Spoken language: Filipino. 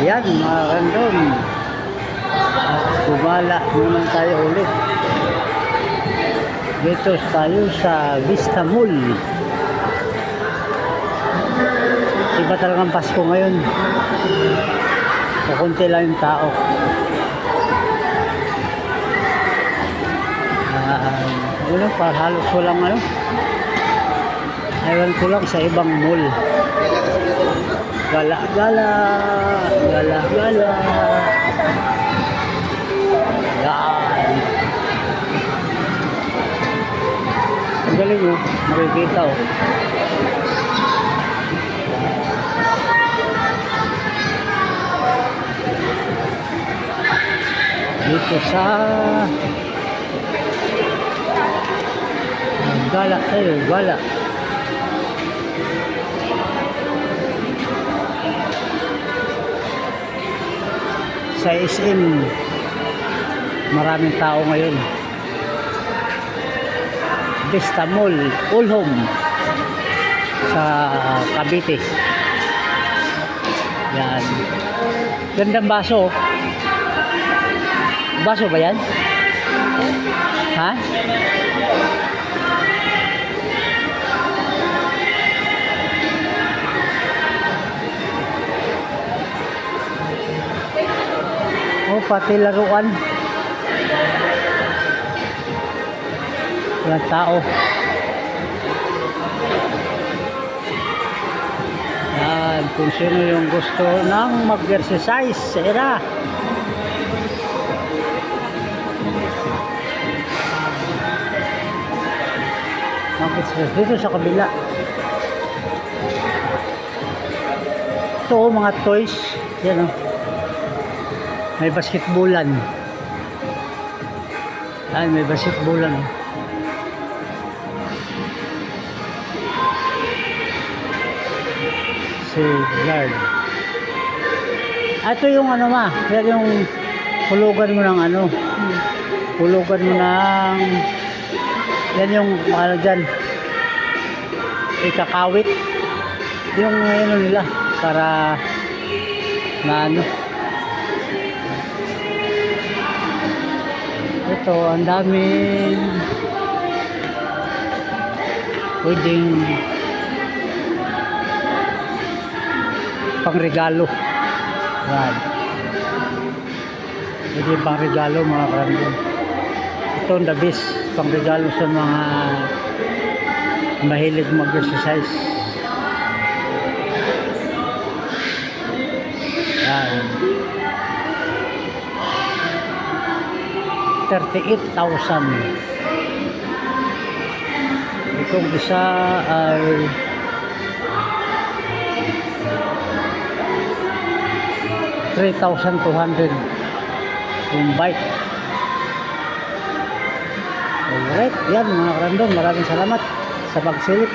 Yan mga random. Gumala naman tayo ulit. Dito tayo sa Vista Mall. Iba talagang Pasko ngayon. Kukunti lang yung tao. Ano, para halos walang ano. Ewan ko lang sa ibang mall. Gala-gala. Gala-gala. Yan. Ang galing oh. Makikita oh. Dito sa gala tayo, gala. Sa SM maraming tao ngayon. Vista Mall, Ulhom sa Cavite. Yan. Gandang baso. Baso ba yan? Ha? Oh, pati laruan. Walang tao. Yan, kung sino yung gusto ng mag-exercise, sira. Mag-exercise dito sa kabila. Ito mga toys. Yan o. May basketballan. Ay, may basketballan. Si guard. Ito yung ano ma. Yan yung hulugan mo ng ano. Hulugan mo ng yan yung ano dyan. Ikakawit. Yung ano nila. Para na ano. Ito, ang daming pwedeng pangregalo. Yan. Pwede pangregalo mga karandong. Ito ang the best pangregalo sa mga mahilig mag-exercise. Yan. 38,000. Itong isa ay 3,200 yung bike. Alright, yan mga karandom, maraming salamat sa pagsilip.